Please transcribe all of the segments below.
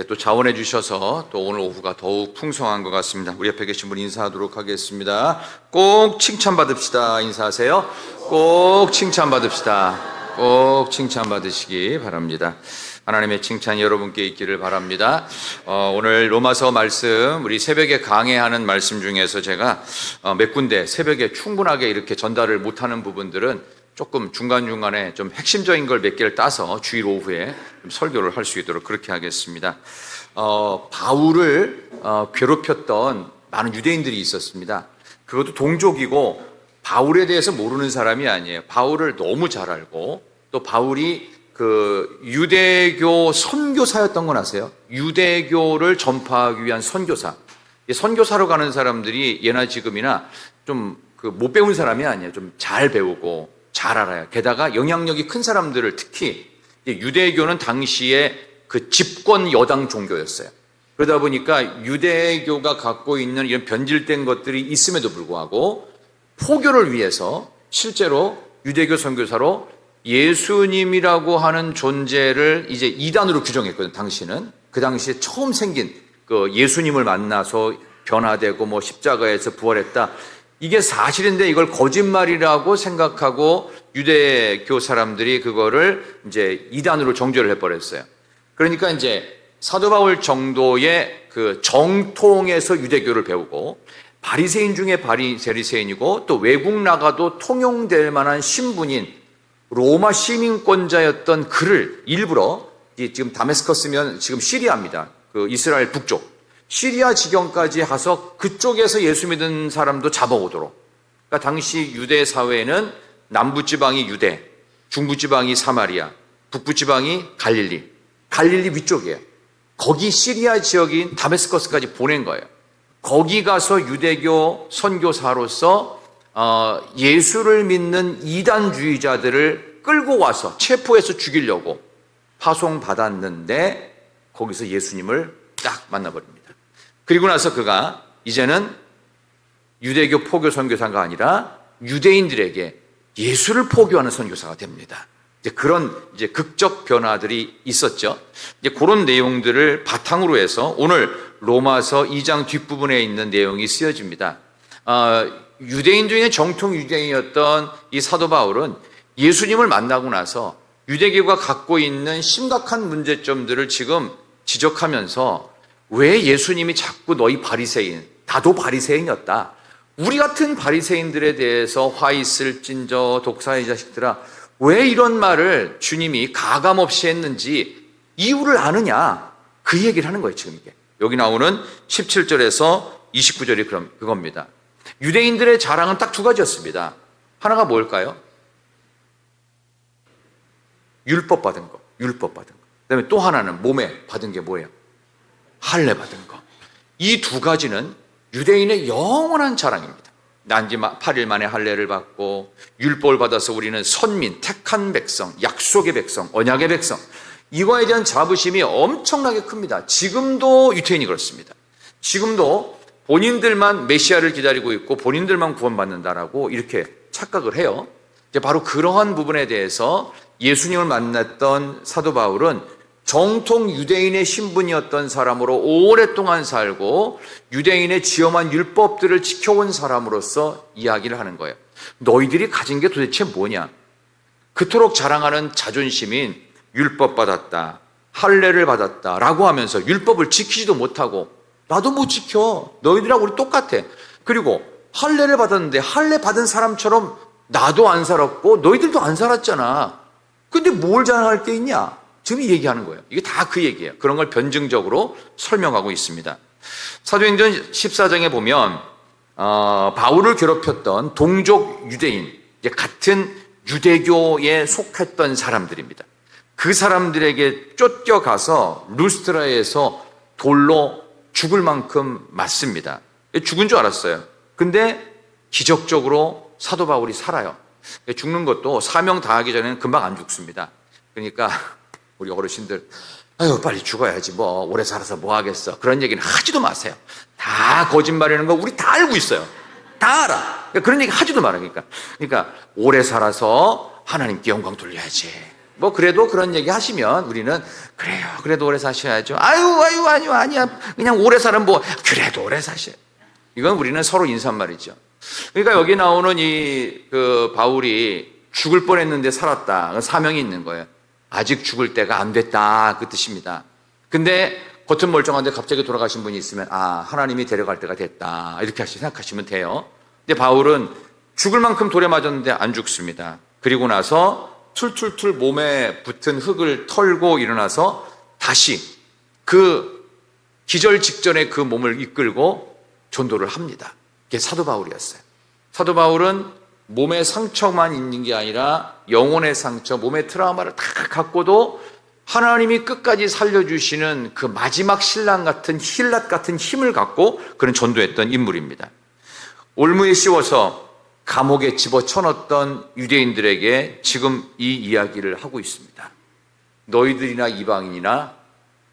또 자원해 주셔서 또 오늘 오후가 더욱 풍성한 것 같습니다. 우리 옆에 계신 분 인사하도록 하겠습니다. 꼭 칭찬받읍시다. 인사하세요. 꼭 칭찬받읍시다. 꼭 칭찬받으시기 바랍니다. 하나님의 칭찬이 여러분께 있기를 바랍니다. 오늘 로마서 말씀, 우리 새벽에 강해하는 말씀 중에서 제가 몇 군데 새벽에 충분하게 이렇게 전달을 못하는 부분들은 조금 중간중간에 좀 핵심적인 걸 몇 개를 따서 주일 오후에 좀 설교를 할 수 있도록 그렇게 하겠습니다. 바울을 괴롭혔던 많은 유대인들이 있었습니다. 그것도 동족이고 바울에 대해서 모르는 사람이 아니에요. 바울을 너무 잘 알고, 또 바울이 그 유대교 선교사였던 건 아세요? 유대교를 전파하기 위한 선교사. 선교사로 가는 사람들이 예나 지금이나 좀 못 배운 사람이 아니에요. 좀 잘 배우고 잘 알아요. 게다가 영향력이 큰 사람들을, 특히 유대교는 당시에 그 집권 여당 종교였어요. 그러다 보니까 유대교가 갖고 있는 이런 변질된 것들이 있음에도 불구하고 포교를 위해서 실제로 유대교 선교사로 예수님이라고 하는 존재를 이제 이단으로 규정했거든요. 당시는 그 당시에 처음 생긴 그 예수님을 만나서 변화되고 십자가에서 부활했다, 이게 사실인데 이걸 거짓말이라고 생각하고 유대교 사람들이 그거를 이제 이단으로 정죄를 해버렸어요. 그러니까 이제 사도 바울 정도의 그 정통에서 유대교를 배우고, 바리새인 중에 바리새인이고 또 외국 나가도 통용될 만한 신분인 로마 시민권자였던 그를 일부러, 지금 다메스커스면 지금 시리아입니다. 그 이스라엘 북쪽 시리아 지경까지 가서 그쪽에서 예수 믿은 사람도 잡아오도록. 그러니까 당시 유대 사회는 남부지방이 유대, 중부지방이 사마리아, 북부지방이 갈릴리 위쪽이에요. 거기 시리아 지역인 다메스커스까지 보낸 거예요. 거기 가서 유대교 선교사로서 예수를 믿는 이단주의자들을 끌고 와서 체포해서 죽이려고 파송받았는데 거기서 예수님을 딱 만나버립니다. 그리고 나서 그가 이제는 유대교 포교 선교사가 아니라 유대인들에게 예수를 포교하는 선교사가 됩니다. 그런 극적 변화들이 있었죠. 그런 내용들을 바탕으로 해서 오늘 로마서 2장 뒷부분에 있는 내용이 쓰여집니다. 유대인 중에 정통 유대인이었던 이 사도 바울은 예수님을 만나고 나서 유대교가 갖고 있는 심각한 문제점들을 지금 지적하면서, 왜 예수님이 자꾸 너희 바리새인, 나도 바리새인이었다, 우리 같은 바리새인들에 대해서 화 있을진저 독사의 자식들아, 왜 이런 말을 주님이 가감없이 했는지 이유를 아느냐, 그 얘기를 하는 거예요. 지금 이게 여기 나오는 17절에서 29절이 그겁니다. 유대인들의 자랑은 딱 두 가지였습니다. 하나가 뭘까요? 율법 받은 거. 그다음에 또 하나는 몸에 받은 게 뭐예요? 할례 받은 거. 이 두 가지는 유대인의 영원한 자랑입니다. 난지 8일 만에 할례를 받고 율법을 받아서 우리는 선민, 택한 백성, 약속의 백성, 언약의 백성, 이거에 대한 자부심이 엄청나게 큽니다. 지금도 유태인이 그렇습니다. 지금도 본인들만 메시아를 기다리고 있고 본인들만 구원받는다라고 이렇게 착각을 해요. 이제 바로 그러한 부분에 대해서 예수님을 만났던 사도 바울은 정통 유대인의 신분이었던 사람으로 오랫동안 살고 유대인의 지엄한 율법들을 지켜온 사람으로서 이야기를 하는 거예요. 너희들이 가진 게 도대체 뭐냐? 그토록 자랑하는 자존심인 율법 받았다, 할례를 받았다 라고 하면서 율법을 지키지도 못하고, 나도 못 지켜, 너희들하고 우리 똑같아. 그리고 할례를 받았는데 할례 받은 사람처럼 나도 안 살았고 너희들도 안 살았잖아. 근데 뭘 자랑할 게 있냐? 지금 얘기하는 거예요. 이게 다 그 얘기예요. 그런 걸 변증적으로 설명하고 있습니다. 사도행전 14장에 보면 바울을 괴롭혔던 동족 유대인, 같은 유대교에 속했던 사람들입니다. 그 사람들에게 쫓겨가서 루스트라에서 돌로 죽을 만큼 맞습니다. 죽은 줄 알았어요. 근데 기적적으로 사도 바울이 살아요. 죽는 것도 사명 다하기 전에는 금방 안 죽습니다. 그러니까 우리 어르신들, 아유 빨리 죽어야지 뭐 오래 살아서 뭐 하겠어, 그런 얘기는 하지도 마세요. 다 거짓말이라는 거 우리 다 알고 있어요. 다 알아. 그런 얘기 하지도 말아. 그러니까 오래 살아서 하나님께 영광 돌려야지, 뭐 그래도 그런 얘기 하시면 우리는 그래요. 그래도 오래 사셔야죠. 아유 아니야. 그냥 오래 사는 뭐 그래도 오래 사셔. 이건 우리는 서로 인사말이죠. 그러니까 여기 나오는 그 바울이 죽을 뻔했는데 살았다. 사명이 있는 거예요. 아직 죽을 때가 안 됐다. 그 뜻입니다. 근데 겉은 멀쩡한데 갑자기 돌아가신 분이 있으면 하나님이 데려갈 때가 됐다. 이렇게 생각하시면 돼요. 근데 바울은 죽을 만큼 돌에 맞았는데 안 죽습니다. 그리고 나서 툴툴툴 몸에 붙은 흙을 털고 일어나서 다시 그 기절 직전에 그 몸을 이끌고 전도를 합니다. 이게 사도 바울이었어요. 사도 바울은 몸에 상처만 있는 게 아니라 영혼의 상처, 몸의 트라우마를 다 갖고도 하나님이 끝까지 살려주시는 그 마지막 신랑 같은 힐랏 같은 힘을 갖고 그런 전도했던 인물입니다. 올무에 씌워서 감옥에 집어쳐넣었던 유대인들에게 지금 이 이야기를 하고 있습니다. 너희들이나 이방인이나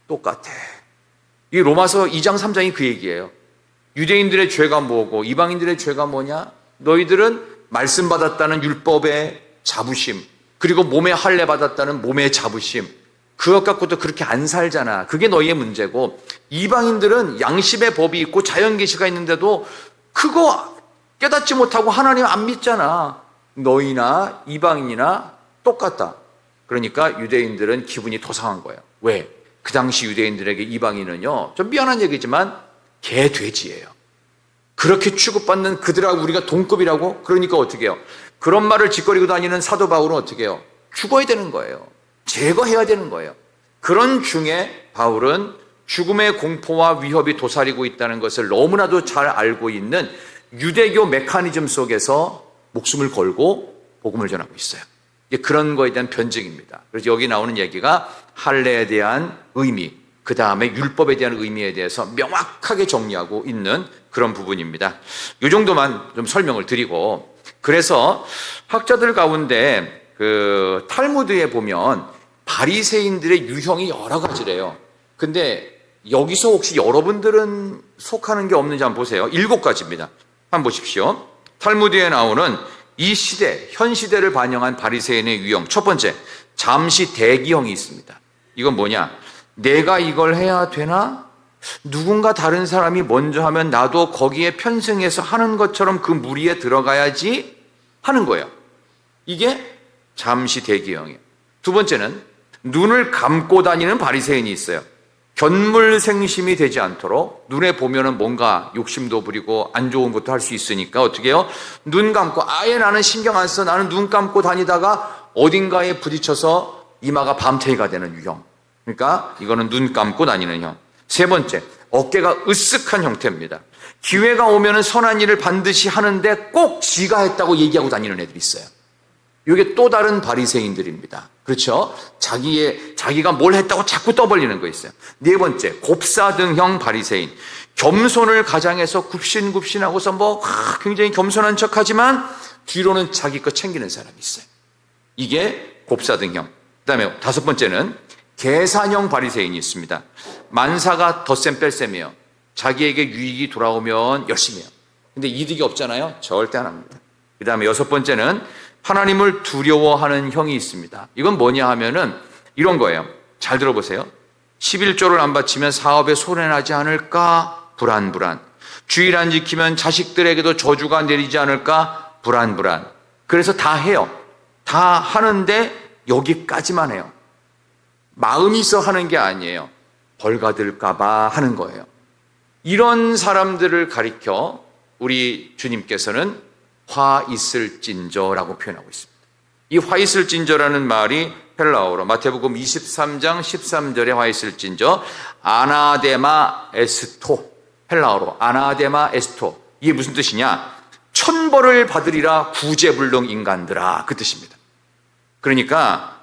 똑같아. 이 로마서 2장 3장이 그 얘기예요. 유대인들의 죄가 뭐고 이방인들의 죄가 뭐냐? 너희들은 말씀 받았다는 율법의 자부심, 그리고 몸에 할례 받았다는 몸의 자부심, 그것 갖고도 그렇게 안 살잖아. 그게 너희의 문제고, 이방인들은 양심의 법이 있고 자연계시가 있는데도 그거 깨닫지 못하고 하나님 안 믿잖아. 너희나 이방인이나 똑같다. 그러니까 유대인들은 기분이 더 상한 거예요. 왜? 그 당시 유대인들에게 이방인은요, 좀 미안한 얘기지만 개 돼지예요. 그렇게 취급받는 그들하고 우리가 동급이라고? 그러니까 어떻게 해요? 그런 말을 짓거리고 다니는 사도 바울은 어떻게 해요? 죽어야 되는 거예요. 제거해야 되는 거예요. 그런 중에 바울은 죽음의 공포와 위협이 도사리고 있다는 것을 너무나도 잘 알고 있는 유대교 메커니즘 속에서 목숨을 걸고 복음을 전하고 있어요. 그런 거에 대한 변증입니다. 그래서 여기 나오는 얘기가 할례에 대한 의미, 그 다음에 율법에 대한 의미에 대해서 명확하게 정리하고 있는 그런 부분입니다. 이 정도만 좀 설명을 드리고, 그래서 학자들 가운데 그 탈무드에 보면 바리새인들의 유형이 여러 가지래요. 근데 여기서 혹시 여러분들은 속하는 게 없는지 한번 보세요. 7가지입니다. 한번 보십시오. 탈무드에 나오는 이 시대, 현 시대를 반영한 바리새인의 유형. 첫 번째, 잠시 대기형이 있습니다. 이건 뭐냐? 내가 이걸 해야 되나? 누군가 다른 사람이 먼저 하면 나도 거기에 편승해서 하는 것처럼 그 무리에 들어가야지 하는 거예요. 이게 잠시 대기형이에요. 두 번째는 눈을 감고 다니는 바리새인이 있어요. 견물생심이 되지 않도록 눈에 보면은 뭔가 욕심도 부리고 안 좋은 것도 할 수 있으니까 어떻게 해요? 눈 감고 아예 나는 신경 안 써. 나는 눈 감고 다니다가 어딘가에 부딪혀서 이마가 밤탱이가 되는 유형. 그러니까 이거는 눈 감고 다니는 형. 세 번째, 어깨가 으쓱한 형태입니다. 기회가 오면은 선한 일을 반드시 하는데 꼭 지가 했다고 얘기하고 다니는 애들이 있어요. 이게 또 다른 바리새인들입니다. 그렇죠? 자기가 뭘 했다고 자꾸 떠벌리는 거 있어요. 네 번째, 곱사등형 바리새인. 겸손을 가장해서 굽신굽신하고서 굉장히 겸손한 척하지만 뒤로는 자기 거 챙기는 사람이 있어요. 이게 곱사등형. 그다음에 다섯 번째는 계산형 바리새인이 있습니다. 만사가 덧셈 뺄셈이에요. 자기에게 유익이 돌아오면 열심히 해요. 근데 이득이 없잖아요. 절대 안 합니다. 그 다음에 여섯 번째는 하나님을 두려워하는 형이 있습니다. 이건 뭐냐 하면은 이런 거예요. 잘 들어보세요. 11조를 안 바치면 사업에 손해나지 않을까? 불안. 주일 안 지키면 자식들에게도 저주가 내리지 않을까? 불안. 그래서 다 해요. 다 하는데 여기까지만 해요. 마음이 있어 하는 게 아니에요. 벌 받을까봐 하는 거예요. 이런 사람들을 가리켜 우리 주님께서는 화 있을진저라고 표현하고 있습니다. 이 화 있을진저라는 말이 헬라어로 마태복음 23장 13절에 화 있을진저 아나데마 에스토, 헬라어로 아나데마 에스토. 이게 무슨 뜻이냐? 천벌을 받으리라 구제불능 인간들아, 그 뜻입니다. 그러니까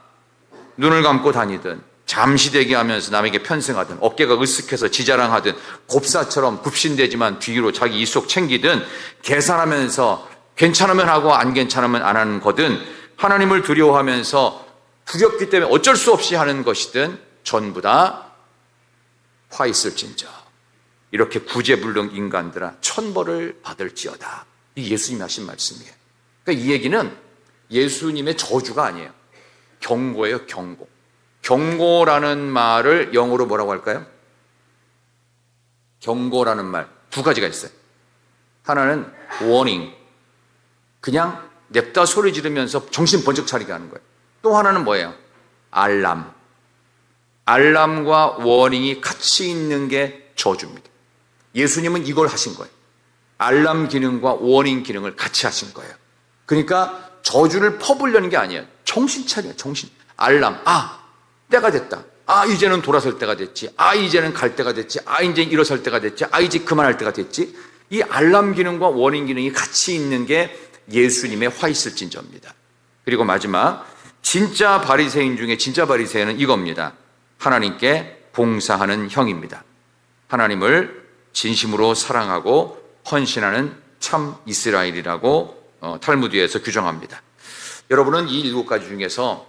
눈을 감고 다니든 잠시 대기하면서 남에게 편승하든 어깨가 으쓱해서 지자랑하든 곱사처럼 굽신대지만 뒤로 자기 이속 챙기든 계산하면서 괜찮으면 하고 안 괜찮으면 안 하는 거든 하나님을 두려워하면서 두렵기 때문에 어쩔 수 없이 하는 것이든 전부 다 화 있을진저 이렇게 구제불능 인간들아 천벌을 받을지어다. 이 예수님이 하신 말씀이에요. 그러니까 이 얘기는 예수님의 저주가 아니에요. 경고예요, 경고. 경고라는 말을 영어로 뭐라고 할까요? 경고라는 말 두 가지가 있어요. 하나는 warning, 그냥 냅다 소리 지르면서 정신 번쩍 차리게 하는 거예요. 또 하나는 뭐예요? 알람. 알람과 워닝이 같이 있는 게 저주입니다. 예수님은 이걸 하신 거예요. 알람 기능과 워닝 기능을 같이 하신 거예요. 그러니까 저주를 퍼부려는 게 아니에요. 정신 차려, 정신. 알람, 때가 됐다. 이제는 돌아설 때가 됐지. 이제는 갈 때가 됐지. 이제 일어설 때가 됐지. 이제 그만할 때가 됐지. 이 알람 기능과 워닝 기능이 같이 있는 게 예수님의 화 있을진저입니다. 그리고 마지막, 진짜 바리새인 중에 진짜 바리새인은 이겁니다. 하나님께 봉사하는 형입니다. 하나님을 진심으로 사랑하고 헌신하는 참 이스라엘이라고 탈무드에서 규정합니다. 여러분은 이 7가지 중에서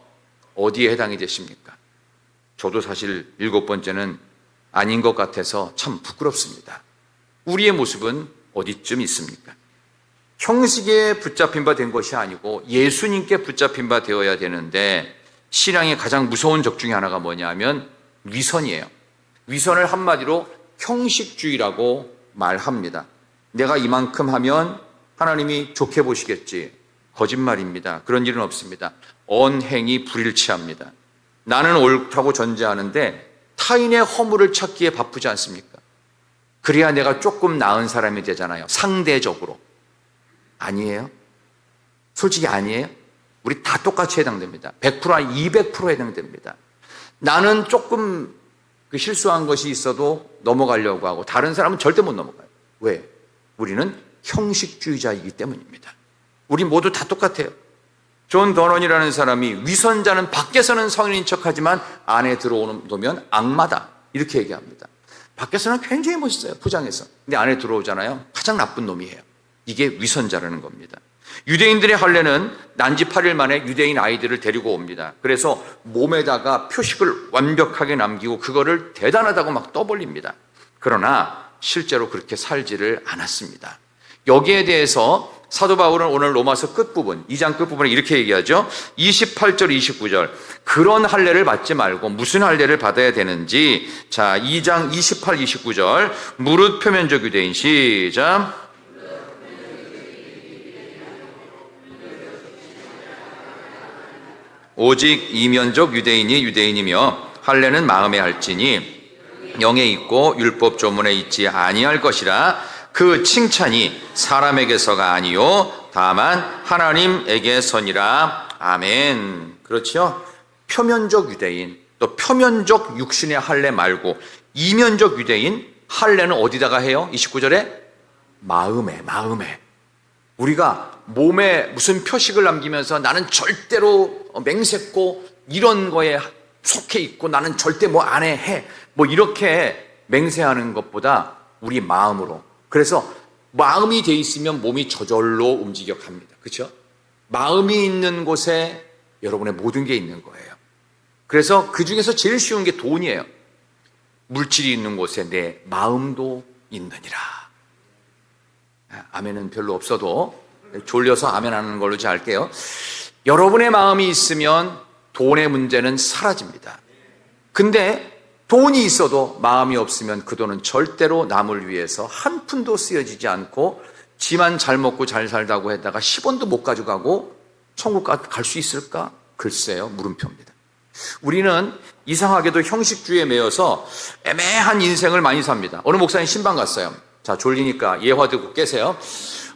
어디에 해당이 되십니까? 저도 사실 7번째는 아닌 것 같아서 참 부끄럽습니다. 우리의 모습은 어디쯤 있습니까? 형식에 붙잡힌 바 된 것이 아니고 예수님께 붙잡힌 바 되어야 되는데, 신앙의 가장 무서운 적 중에 하나가 뭐냐면 위선이에요. 위선을 한마디로 형식주의라고 말합니다. 내가 이만큼 하면 하나님이 좋게 보시겠지. 거짓말입니다. 그런 일은 없습니다. 언행이 불일치합니다. 나는 옳다고 전제하는데 타인의 허물을 찾기에 바쁘지 않습니까? 그래야 내가 조금 나은 사람이 되잖아요. 상대적으로. 아니에요? 솔직히 아니에요? 우리 다 똑같이 해당됩니다. 100% 아니 200% 해당됩니다. 나는 조금 실수한 것이 있어도 넘어가려고 하고 다른 사람은 절대 못 넘어가요. 왜? 우리는 형식주의자이기 때문입니다. 우리 모두 다 똑같아요. 존 더넌이라는 사람이 위선자는 밖에서는 성인인 척하지만 안에 들어오면 악마다, 이렇게 얘기합니다. 밖에서는 굉장히 멋있어요, 포장해서. 근데 안에 들어오잖아요, 가장 나쁜 놈이에요. 이게 위선자라는 겁니다. 유대인들의 할례는 난지 8일 만에 유대인 아이들을 데리고 옵니다. 그래서 몸에다가 표식을 완벽하게 남기고 그거를 대단하다고 막 떠벌립니다. 그러나 실제로 그렇게 살지를 않았습니다. 여기에 대해서 사도 바울은 오늘 로마서 끝부분, 2장 끝부분에 이렇게 얘기하죠. 28절 29절, 그런 할례를 받지 말고 무슨 할례를 받아야 되는지. 자, 2장 28, 29절, 무릇 표면적 유대인, 시작. 오직 이면적 유대인이 유대인이며 할례는 마음에 할지니 영에 있고 율법 조문에 있지 아니할 것이라. 그 칭찬이 사람에게서가 아니요 다만 하나님에게서니라. 아멘. 그렇죠? 표면적 유대인, 또 표면적 육신의 할례 말고 이면적 유대인, 할례는 어디다가 해요? 29절에 마음에. 우리가 몸에 무슨 표식을 남기면서 나는 절대로 맹세코 이런 거에 속해 있고 나는 절대 뭐 안 해, 뭐 이렇게 맹세하는 것보다 우리 마음으로. 그래서 마음이 돼 있으면 몸이 저절로 움직여 갑니다. 그렇죠? 마음이 있는 곳에 여러분의 모든 게 있는 거예요. 그래서 그 중에서 제일 쉬운 게 돈이에요. 물질이 있는 곳에 내 마음도 있느니라. 아멘은 별로 없어도 졸려서 아멘 하는 걸로 할게요. 여러분의 마음이 있으면 돈의 문제는 사라집니다. 근데 돈이 있어도 마음이 없으면 그 돈은 절대로 남을 위해서 한 푼도 쓰여지지 않고 지만 잘 먹고 잘 살다고 했다가 10원도 못 가져가고 천국 갈 수 있을까? 글쎄요, 물음표입니다. 우리는 이상하게도 형식주의에 매여서 애매한 인생을 많이 삽니다. 어느 목사님 신방 갔어요. 자, 졸리니까 예화 듣고 깨세요.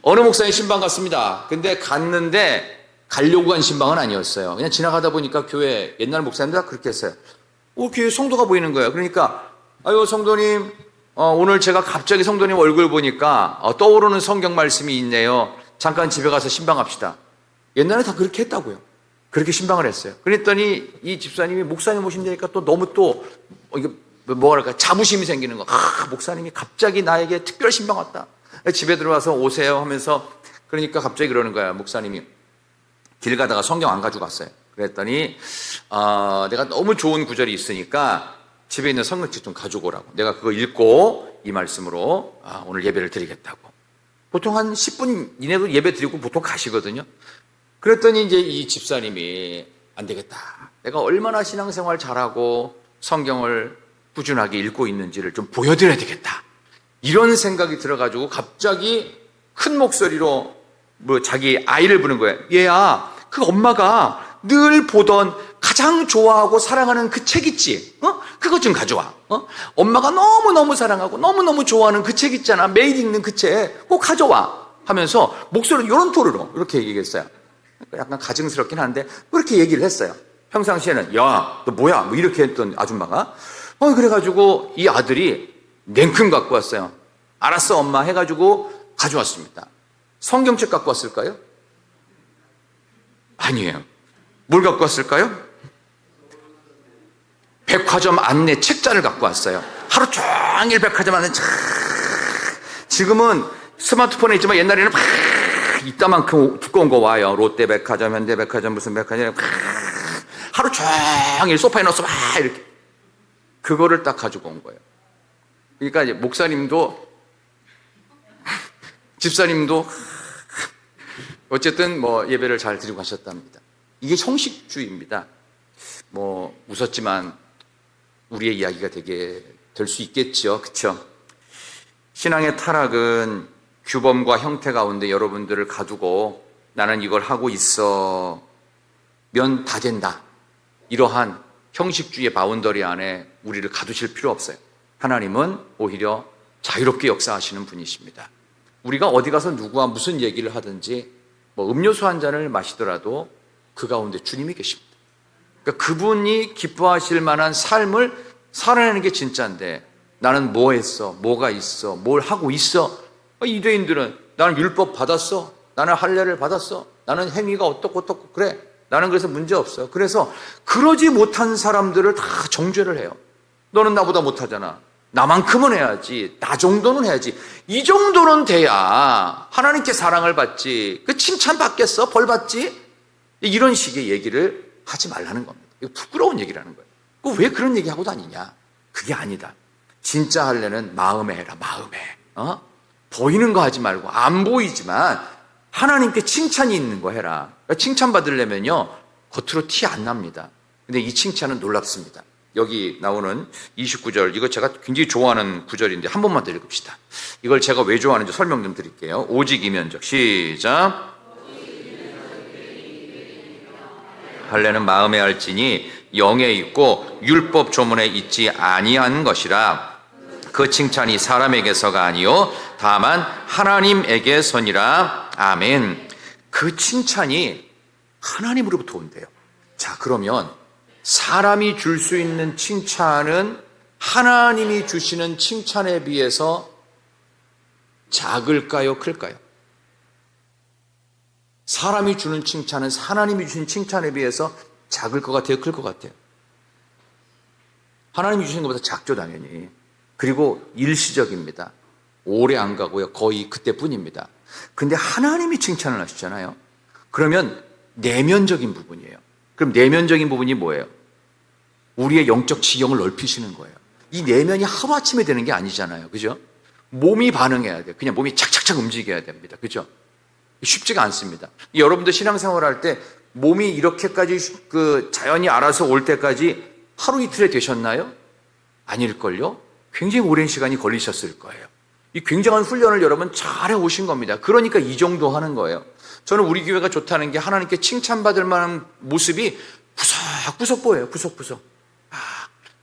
어느 목사님 신방 갔습니다. 근데 갔는데 가려고 간 신방은 아니었어요. 그냥 지나가다 보니까 교회 옛날 목사님들 다 그렇게 했어요. 교회 성도가 보이는 거예요. 그러니까 아유 성도님, 오늘 제가 갑자기 성도님 얼굴 보니까 떠오르는 성경 말씀이 있네요. 잠깐 집에 가서 신방합시다. 옛날에 다 그렇게 했다고요. 그렇게 신방을 했어요. 그랬더니 이 집사님이 목사님 오신다니까 또 너무 또 이게 뭐랄까 자부심이 생기는 거. 목사님이 갑자기 나에게 특별 신방 왔다. 집에 들어와서 오세요 하면서, 그러니까 갑자기 그러는 거야. 목사님이 길 가다가 성경 안 가지고 갔어요. 그랬더니 내가 너무 좋은 구절이 있으니까 집에 있는 성경책 좀 가지고 오라고. 내가 그거 읽고 이 말씀으로 오늘 예배를 드리겠다고. 보통 한 10분 이내로 예배 드리고 보통 가시거든요. 그랬더니 이제 이 집사님이 안 되겠다. 내가 얼마나 신앙생활 잘하고 성경을 꾸준하게 읽고 있는지를 좀 보여드려야 되겠다. 이런 생각이 들어가지고 갑자기 큰 목소리로 자기 아이를 부른 거예요. 얘야, 그 엄마가 늘 보던 가장 좋아하고 사랑하는 그 책 있지? 그거 좀 가져와. 엄마가 너무너무 사랑하고 너무너무 좋아하는 그 책 있잖아. 매일 읽는 그 책 꼭 가져와. 하면서 목소리를 이런 토르로 이렇게 얘기했어요. 약간 가증스럽긴 한데 그렇게 얘기를 했어요. 평상시에는 야, 너 뭐야? 뭐 이렇게 했던 아줌마가 그래가지고 이 아들이 냉큼 갖고 왔어요. 알았어 엄마 해가지고 가져왔습니다. 성경책 갖고 왔을까요? 아니에요. 뭘 갖고 왔을까요? 백화점 안내 책자를 갖고 왔어요. 하루 종일 백화점 안내 지금은 스마트폰에 있지만 옛날에는 막 이따만큼 두꺼운 거 와요. 롯데백화점, 현대백화점, 무슨 백화점 하루 종일 소파에 넣어서 막 이렇게 그거를 딱 가지고 온 거예요. 그러니까 이제 목사님도 집사님도 어쨌든 예배를 잘 드리고 가셨답니다. 이게 형식주의입니다. 웃었지만 우리의 이야기가 되게 될 수 있겠죠. 그렇죠? 신앙의 타락은 규범과 형태 가운데 여러분들을 가두고 나는 이걸 하고 있어 면 다 된다. 이러한 형식주의의 바운더리 안에 우리를 가두실 필요 없어요. 하나님은 오히려 자유롭게 역사하시는 분이십니다. 우리가 어디 가서 누구와 무슨 얘기를 하든지 음료수 한 잔을 마시더라도 그 가운데 주님이 계십니다. 그러니까 그분이 기뻐하실 만한 삶을 살아내는 게 진짜인데 나는 뭐 했어? 뭐가 있어? 뭘 하고 있어? 유대인들은 나는 율법 받았어. 나는 할례를 받았어. 나는 행위가 어떻고 그래. 나는 그래서 문제 없어. 그래서 그러지 못한 사람들을 다 정죄를 해요. 너는 나보다 못하잖아. 나만큼은 해야지. 나 정도는 해야지. 이 정도는 돼야 하나님께 사랑을 받지. 그 칭찬 받겠어? 벌 받지? 이런 식의 얘기를 하지 말라는 겁니다. 이거 부끄러운 얘기라는 거예요. 왜 그런 얘기 하고 다니냐? 그게 아니다. 진짜 할례는 마음에 해라. 마음에. 보이는 거 하지 말고 안 보이지만 하나님께 칭찬이 있는 거 해라. 그러니까 칭찬 받으려면요 겉으로 티 안 납니다. 근데 이 칭찬은 놀랍습니다. 여기 나오는 29절, 이거 제가 굉장히 좋아하는 구절인데 한 번만 더 읽읍시다. 이걸 제가 왜 좋아하는지 설명 좀 드릴게요. 오직 이면적. 시작. 할례는 마음에 할지니 영에 있고 율법 조문에 있지 아니한 것이라. 그 칭찬이 사람에게서가 아니요 다만 하나님에게서니라. 아멘. 그 칭찬이 하나님으로부터 온대요. 자, 그러면 사람이 줄 수 있는 칭찬은 하나님이 주시는 칭찬에 비해서 작을까요? 클까요? 사람이 주는 칭찬은 하나님이 주신 칭찬에 비해서 작을 것 같아요? 클 것 같아요? 하나님이 주신 것보다 작죠, 당연히. 그리고 일시적입니다. 오래 안 가고요. 거의 그때뿐입니다. 근데 하나님이 칭찬을 하시잖아요. 그러면 내면적인 부분이에요. 그럼 내면적인 부분이 뭐예요? 우리의 영적 지경을 넓히시는 거예요. 이 내면이 하루아침에 되는 게 아니잖아요. 그죠? 몸이 반응해야 돼요. 그냥 몸이 착착착 움직여야 됩니다. 그죠? 쉽지가 않습니다. 여러분들 신앙생활 할 때 몸이 이렇게까지 자연이 알아서 올 때까지 하루 이틀에 되셨나요? 아닐걸요? 굉장히 오랜 시간이 걸리셨을 거예요. 이 굉장한 훈련을 여러분 잘해 오신 겁니다. 그러니까 이 정도 하는 거예요. 저는 우리 교회가 좋다는 게 하나님께 칭찬받을 만한 모습이 구석구석 보여요. 구석구석.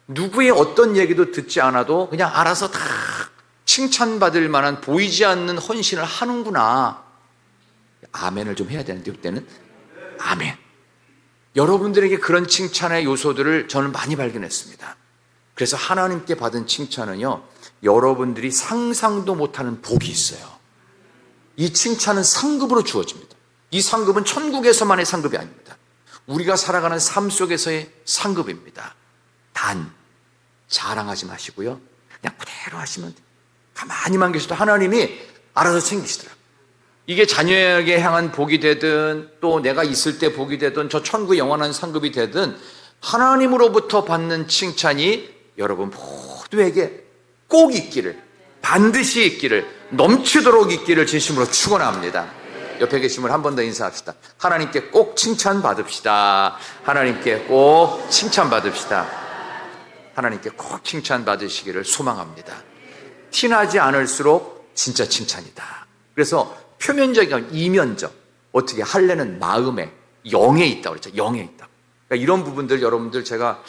누구의 어떤 얘기도 듣지 않아도 그냥 알아서 다 칭찬받을 만한 보이지 않는 헌신을 하는구나. 아멘을 좀 해야 되는데 그때는 아멘. 여러분들에게 그런 칭찬의 요소들을 저는 많이 발견했습니다. 그래서 하나님께 받은 칭찬은요, 여러분들이 상상도 못하는 복이 있어요. 이 칭찬은 상급으로 주어집니다. 이 상급은 천국에서만의 상급이 아닙니다. 우리가 살아가는 삶 속에서의 상급입니다. 단 자랑하지 마시고요, 그냥 그대로 하시면 돼요. 가만히만 계셔도 하나님이 알아서 챙기시더라고요. 이게 자녀에게 향한 복이 되든 또 내가 있을 때 복이 되든 저 천국의 영원한 상급이 되든 하나님으로부터 받는 칭찬이 여러분 모두에게 꼭 있기를, 반드시 있기를, 넘치도록 있기를 진심으로 축원합니다. 옆에 계신 분 한 번 더 인사합시다. 하나님께 꼭 칭찬받읍시다. 하나님께 꼭 칭찬받읍시다. 하나님께 꼭 칭찬받으시기를 소망합니다. 티나지 않을수록 진짜 칭찬이다. 그래서 표면적인 이면적, 어떻게 할례는 마음에, 영에 있다고 그랬죠. 영에 있다. 그러니까 이런 부분들 여러분들 제가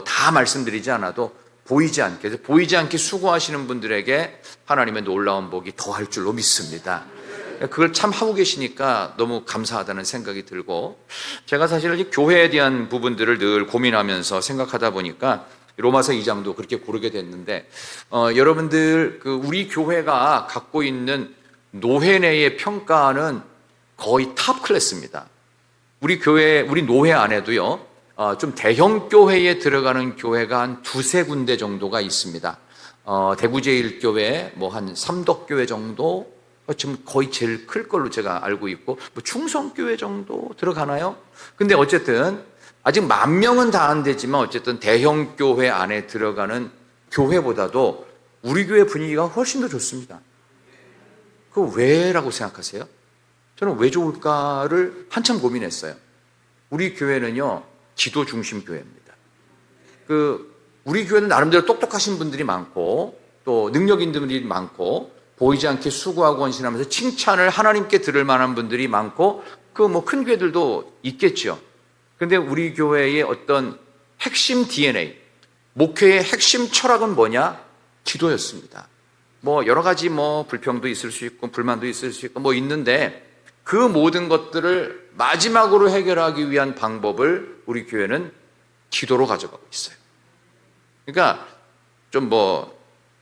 다 말씀드리지 않아도 보이지 않게 수고하시는 분들에게 하나님의 놀라운 복이 더할 줄로 믿습니다. 그걸 참 하고 계시니까 너무 감사하다는 생각이 들고, 제가 사실 이 교회에 대한 부분들을 늘 고민하면서 생각하다 보니까 로마서 2장도 그렇게 고르게 됐는데, 여러분들 우리 교회가 갖고 있는 노회 내의 평가는 거의 탑 클래스입니다. 우리 노회 안에도요, 좀 대형 교회에 들어가는 교회가 한 두세 군데 정도가 있습니다. 대구제일교회, 한 삼덕교회 정도, 지금 거의 제일 클 걸로 제가 알고 있고, 충성교회 정도 들어가나요? 근데 어쨌든, 아직 10,000명은 다 안 되지만, 어쨌든 대형 교회 안에 들어가는 교회보다도 우리 교회 분위기가 훨씬 더 좋습니다. 그거 왜라고 생각하세요? 저는 왜 좋을까를 한참 고민했어요. 우리 교회는요, 기도 중심 교회입니다. 우리 교회는 나름대로 똑똑하신 분들이 많고, 또 능력 있는 분들이 많고, 보이지 않게 수고하고 헌신하면서 칭찬을 하나님께 들을 만한 분들이 많고, 큰 교회들도 있겠죠. 근데 우리 교회의 어떤 핵심 DNA, 목회의 핵심 철학은 뭐냐? 기도였습니다. 여러 가지 불평도 있을 수 있고, 불만도 있을 수 있고, 있는데, 그 모든 것들을 마지막으로 해결하기 위한 방법을 우리 교회는 기도로 가져가고 있어요. 그러니까 좀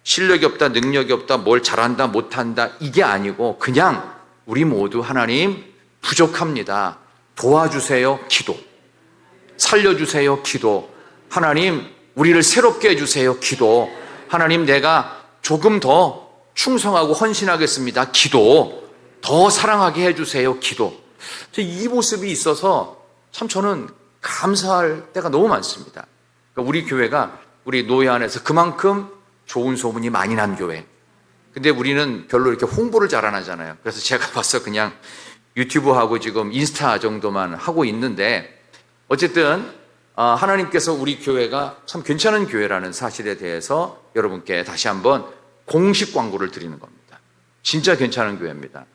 실력이 없다, 능력이 없다, 뭘 잘한다, 못한다, 이게 아니고 그냥 우리 모두 하나님 부족합니다. 도와주세요, 기도. 살려주세요, 기도. 하나님 우리를 새롭게 해주세요, 기도. 하나님 내가 조금 더 충성하고 헌신하겠습니다, 기도. 더 사랑하게 해주세요, 기도. 이 모습이 있어서 참 저는 감사할 때가 너무 많습니다. 그러니까 우리 교회가 우리 노예 안에서 그만큼 좋은 소문이 많이 난 교회. 근데 우리는 별로 이렇게 홍보를 잘 안 하잖아요. 그래서 제가 봐서 그냥 유튜브하고 지금 인스타 정도만 하고 있는데, 어쨌든 하나님께서 우리 교회가 참 괜찮은 교회라는 사실에 대해서 여러분께 다시 한번 공식 광고를 드리는 겁니다. 진짜 괜찮은 교회입니다.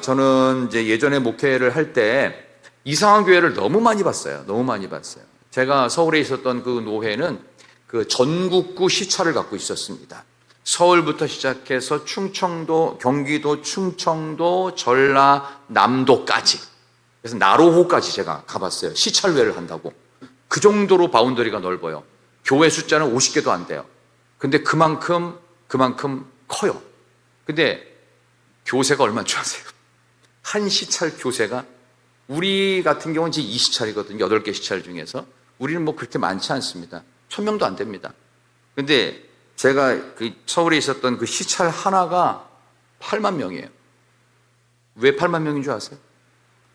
저는 이제 예전에 목회를 할 때 이상한 교회를 너무 많이 봤어요. 너무 많이 봤어요. 제가 서울에 있었던 그 노회는 전국구 시차를 갖고 있었습니다. 서울부터 시작해서 충청도, 경기도, 충청도, 전라남도까지. 그래서 나로호까지 제가 가봤어요. 시찰회를 한다고. 그 정도로 바운더리가 넓어요. 교회 숫자는 50개도 안 돼요. 근데 그만큼 커요. 근데 교세가 얼마나 좋아하세요? 한 시찰 교세가, 우리 같은 경우는 이제 2시찰이거든요. 8개 시찰 중에서. 우리는 그렇게 많지 않습니다. 1,000명도 안 됩니다. 근데 제가 서울에 있었던 그 시찰 하나가 8만 명이에요. 왜 8만 명인 줄 아세요?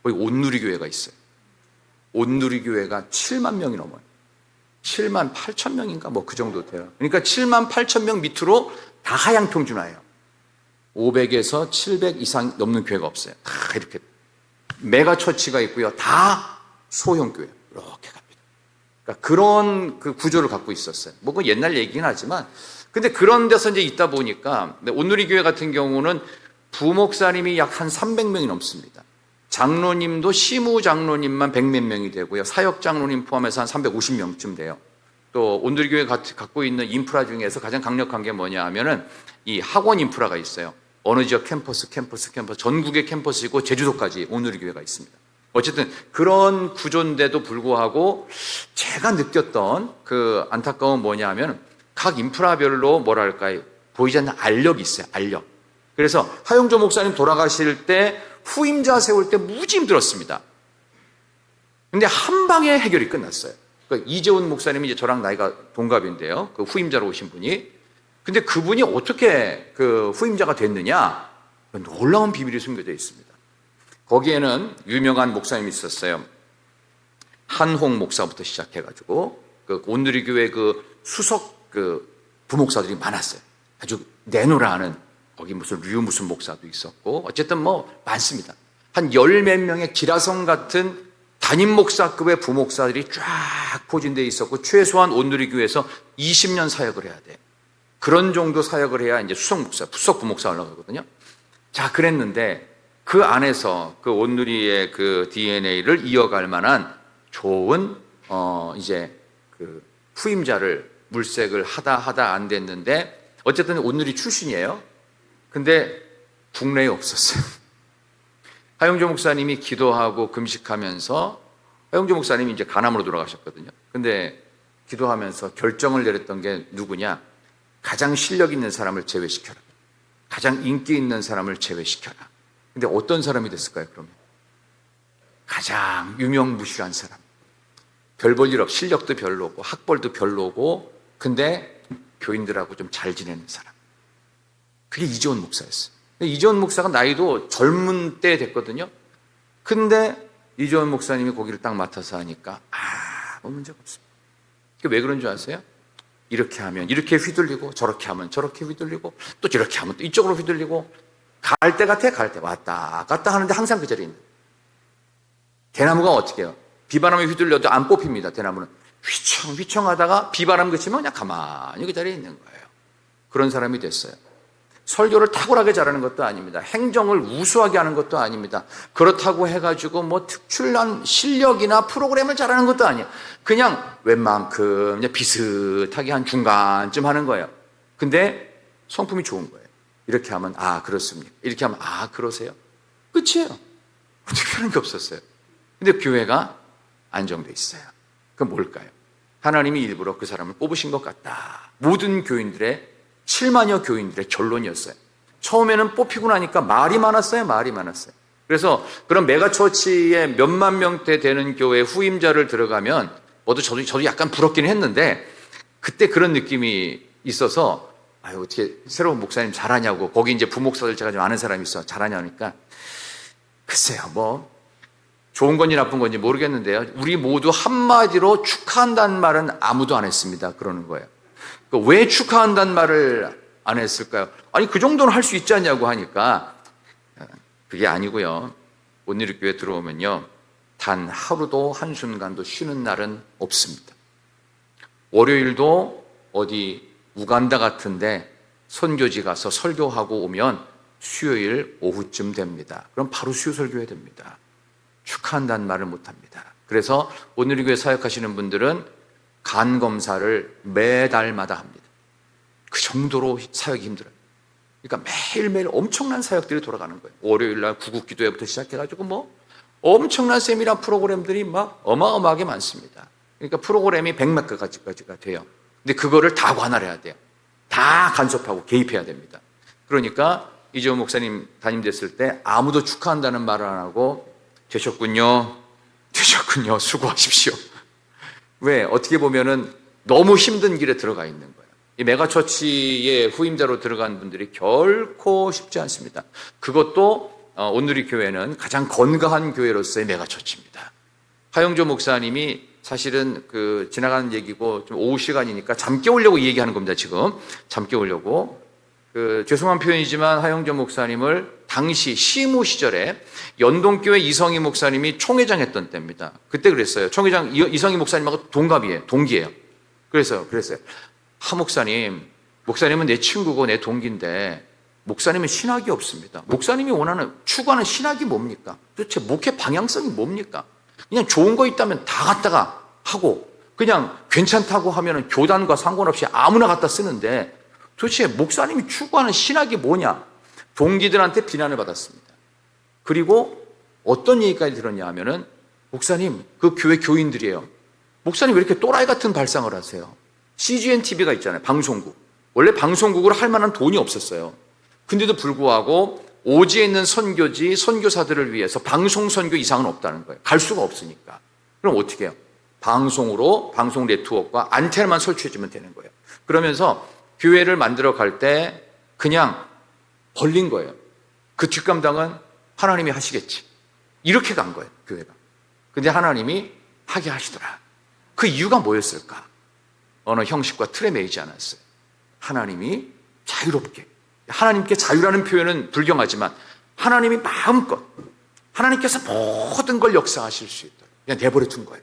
거기 온누리교회가 있어요. 온누리교회가 7만 명이 넘어요. 7만 8천 명인가 그 정도 돼요. 그러니까 7만 8천 명 밑으로 다 하향 평준화예요. 500에서 700 이상 넘는 교회가 없어요. 다 이렇게 메가처치가 있고요. 다 소형교회 이렇게 갑니다. 그러니까 그런 구조를 갖고 있었어요. 그건 옛날 얘기긴 하지만, 근데 그런 데서 이제 있다 보니까 온누리교회 같은 경우는 부목사님이 약 한 300명이 넘습니다. 장로님도 시무장로님만 100몇 명이 되고요. 사역장로님 포함해서 한 350명쯤 돼요. 또 온누리교회가 갖고 있는 인프라 중에서 가장 강력한 게 뭐냐 하면은 이 학원 인프라가 있어요. 어느 지역 캠퍼스 전국의 캠퍼스이고 제주도까지 온누리교회가 있습니다. 어쨌든 그런 구조인데도 불구하고 제가 느꼈던 그 안타까움은 뭐냐 하면 각 인프라별로 보이지 않는 알력이 있어요. 알력. 그래서 하용조 목사님 돌아가실 때 후임자 세울 때 무지 힘들었습니다. 근데 한 방에 해결이 끝났어요. 그러니까 이재훈 목사님이 이제 저랑 나이가 동갑인데요. 그 후임자로 오신 분이. 근데 그분이 어떻게 그 후임자가 됐느냐? 놀라운 비밀이 숨겨져 있습니다. 거기에는 유명한 목사님이 있었어요. 한홍 목사부터 시작해가지고 그 온누리교회 그 수석 그 부목사들이 많았어요. 아주 내노라 하는, 거기 무슨 목사도 있었고, 어쨌든 많습니다. 한 열 몇 명의 기라성 같은 담임 목사급의 부목사들이 쫙 포진되어 있었고 최소한 온누리교회에서 20년 사역을 해야 돼. 그런 정도 사역을 해야 이제 수석 목사, 수석 부목사 올라가거든요. 자, 그랬는데 그 안에서 그 온누리의 그 DNA를 이어갈 만한 좋은 이제 그 후임자를 물색을 하다 안 됐는데 어쨌든 온누리 출신이에요. 근데 국내에 없었어요. 하용조 목사님이 기도하고 금식하면서 하용조 목사님이 이제 간암으로 돌아가셨거든요. 근데 기도하면서 결정을 내렸던 게 누구냐? 가장 실력 있는 사람을 제외시켜라. 가장 인기 있는 사람을 제외시켜라. 근데 어떤 사람이 됐을까요, 그러면? 가장 유명무실한 사람. 별 볼 일 없, 실력도 별로고, 학벌도 별로고, 근데 교인들하고 좀 잘 지내는 사람. 그게 이재원 목사였어요. 이재원 목사가 나이도 젊은 때 됐거든요. 근데 이재원 목사님이 거기를 딱 맡아서 하니까 아무 문제가 없습니다. 왜 그런 줄 아세요? 이렇게 하면 이렇게 휘둘리고 저렇게 하면 저렇게 휘둘리고 또 저렇게 하면 또 이쪽으로 휘둘리고 갈 때 같아 갈 때 왔다 갔다 하는데 항상 그 자리에 있는. 대나무가 어떻게 해요? 비바람에 휘둘려도 안 뽑힙니다. 대나무는 휘청휘청하다가 비바람 그치면 그냥 가만히 그 자리에 있는 거예요. 그런 사람이 됐어요. 설교를 탁월하게 잘하는 것도 아닙니다. 행정을 우수하게 하는 것도 아닙니다. 그렇다고 해가지고 뭐 특출난 실력이나 프로그램을 잘하는 것도 아니에요. 그냥 웬만큼 그냥 비슷하게 한 중간쯤 하는 거예요. 근데 성품이 좋은 거예요. 이렇게 하면 그렇습니까? 이렇게 하면 그러세요? 끝이에요. 어떻게 하는 게 없었어요. 근데 교회가 안정돼 있어요. 그건 뭘까요? 하나님이 일부러 그 사람을 뽑으신 것 같다. 모든 교인들의 7만여 교인들의 결론이었어요. 처음에는 뽑히고 나니까 말이 많았어요. 그래서 그런 메가처치에 몇만 명대 되는 교회 후임자를 들어가면 저도 약간 부럽긴 했는데 그때 그런 느낌이 있어서 어떻게 새로운 목사님 잘하냐고 거기 이제 부목사들 제가 좀 아는 사람이 있어 잘하냐니까 글쎄요 뭐 좋은 건지 나쁜 건지 모르겠는데요. 우리 모두 한마디로 축하한다는 말은 아무도 안 했습니다. 그러는 거예요. 왜 축하한다는 말을 안 했을까요? 아니 그 정도는 할 수 있지 않냐고 하니까 그게 아니고요. 온누리교회 들어오면요 단 하루도 한순간도 쉬는 날은 없습니다. 월요일도 어디 우간다 같은데 선교지 가서 설교하고 오면 수요일 오후쯤 됩니다. 그럼 바로 수요 설교해야 됩니다. 축하한다는 말을 못합니다. 그래서 온누리교회 사역하시는 분들은 간 검사를 매달마다 합니다. 그 정도로 사역이 힘들어요. 그러니까 매일매일 엄청난 사역들이 돌아가는 거예요. 월요일날 구국기도회부터 시작해가지고 뭐 엄청난 세미나 프로그램들이 막 어마어마하게 많습니다. 그러니까 프로그램이 100몇 가지가 돼요. 근데 그거를 다 관할해야 돼요. 다 간섭하고 개입해야 됩니다. 그러니까 이재원 목사님 담임됐을 때 아무도 축하한다는 말을 안 하고 되셨군요, 수고하십시오. 왜? 어떻게 보면은 너무 힘든 길에 들어가 있는 거예요. 이 메가처치의 후임자로 들어간 분들이 결코 쉽지 않습니다. 그것도 온누리 교회는 가장 건강한 교회로서의 메가처치입니다. 하용조 목사님이 사실은 그 지나가는 얘기고 좀 오후 시간이니까 잠 깨우려고 얘기하는 겁니다. 지금 잠 깨우려고 죄송한 표현이지만 하용조 목사님을 당시 시무 시절에 연동교회 이성희 목사님이 총회장 했던 때입니다. 그때 그랬어요. 총회장 이성희 목사님하고 동기예요. 그랬어요. 하 목사님은 내 친구고 내 동기인데 목사님은 신학이 없습니다. 목사님이 추구하는 신학이 뭡니까? 도대체 목회 방향성이 뭡니까? 그냥 좋은 거 있다면 다 갖다가 하고 그냥 괜찮다고 하면 교단과 상관없이 아무나 갖다 쓰는데 도대체 목사님이 추구하는 신학이 뭐냐? 동기들한테 비난을 받았습니다. 그리고 어떤 얘기까지 들었냐 하면은 목사님, 그 교회 교인들이에요. 목사님 왜 이렇게 또라이 같은 발상을 하세요? CGN TV가 있잖아요. 방송국. 원래 방송국으로 할 만한 돈이 없었어요. 근데도 불구하고 오지에 있는 선교사들을 위해서 방송 선교 이상은 없다는 거예요. 갈 수가 없으니까. 그럼 어떻게 해요? 방송 네트워크와 안테나만 설치해주면 되는 거예요. 그러면서 교회를 만들어 갈 때 그냥 벌린 거예요. 그 뒷감당은 하나님이 하시겠지. 이렇게 간 거예요, 교회가. 근데 하나님이 하게 하시더라. 그 이유가 뭐였을까? 어느 형식과 틀에 매이지 않았어요. 하나님이 자유롭게. 하나님께 자유라는 표현은 불경하지만 하나님이 마음껏 하나님께서 모든 걸 역사하실 수 있도록 그냥 내버려 둔 거예요.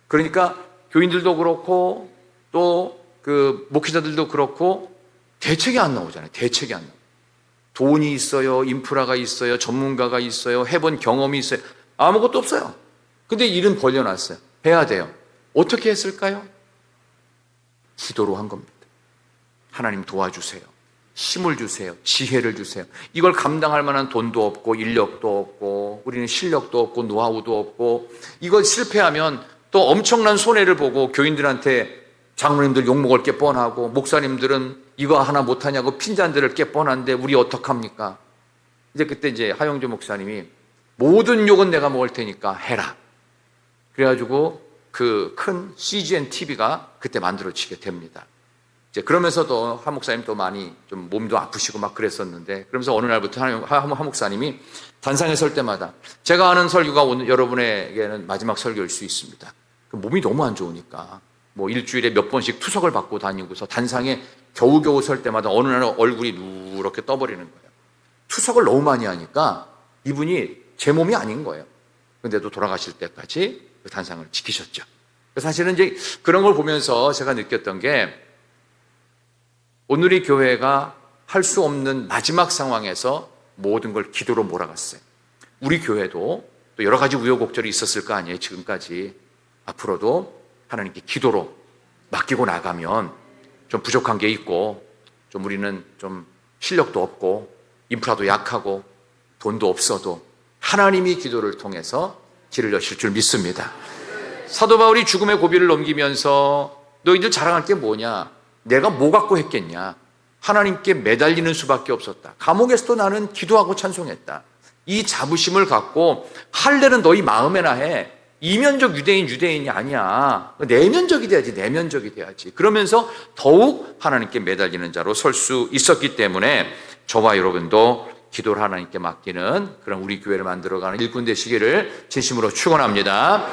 그러니까 교인들도 그렇고 또 그 목회자들도 그렇고 대책이 안 나오잖아요. 대책이 안 나와요. 돈이 있어요. 인프라가 있어요. 전문가가 있어요. 해본 경험이 있어요. 아무것도 없어요. 근데 일은 벌려놨어요. 해야 돼요. 어떻게 했을까요? 기도로 한 겁니다. 하나님 도와주세요. 힘을 주세요. 지혜를 주세요. 이걸 감당할 만한 돈도 없고 인력도 없고 우리는 실력도 없고 노하우도 없고 이걸 실패하면 또 엄청난 손해를 보고 교인들한테 장로님들 욕먹을 게 뻔하고 목사님들은 이거 하나 못하냐고 핀잔들을 게 뻔한데 우리 어떡합니까? 이제 그때 이제 하영조 목사님이 모든 욕은 내가 먹을 테니까 해라. 그래가지고 그 큰 CGN TV가 그때 만들어지게 됩니다. 이제 그러면서도 하 목사님 또 많이 좀 몸도 아프시고 막 그랬었는데 그러면서 어느 날부터 하 목사님이 단상에 설 때마다 제가 하는 설교가 오늘 여러분에게는 마지막 설교일 수 있습니다. 몸이 너무 안 좋으니까 뭐 일주일에 몇 번씩 투석을 받고 다니고서 단상에 겨우겨우 설 때마다 어느 날 얼굴이 누렇게 떠버리는 거예요. 투석을 너무 많이 하니까 이분이 제 몸이 아닌 거예요. 근데도 돌아가실 때까지 그 단상을 지키셨죠. 사실은 이제 그런 걸 보면서 제가 느꼈던 게 오늘의 교회가 할 수 없는 마지막 상황에서 모든 걸 기도로 몰아갔어요. 우리 교회도 또 여러 가지 우여곡절이 있었을 거 아니에요. 지금까지. 앞으로도 하나님께 기도로 맡기고 나가면 좀 부족한 게 있고 좀 우리는 좀 실력도 없고 인프라도 약하고 돈도 없어도 하나님이 기도를 통해서 길을 여실 줄 믿습니다. 사도 바울이 죽음의 고비를 넘기면서 너희들 자랑할 게 뭐냐? 내가 뭐 갖고 했겠냐? 하나님께 매달리는 수밖에 없었다. 감옥에서도 나는 기도하고 찬송했다. 이 자부심을 갖고 할례는 너희 마음에나 해. 이면적 유대인이 아니야. 내면적이 돼야지. 내면적이 돼야지. 그러면서 더욱 하나님께 매달리는 자로 설 수 있었기 때문에 저와 여러분도 기도를 하나님께 맡기는 그런 우리 교회를 만들어가는 일꾼 되시기를 진심으로 축원합니다.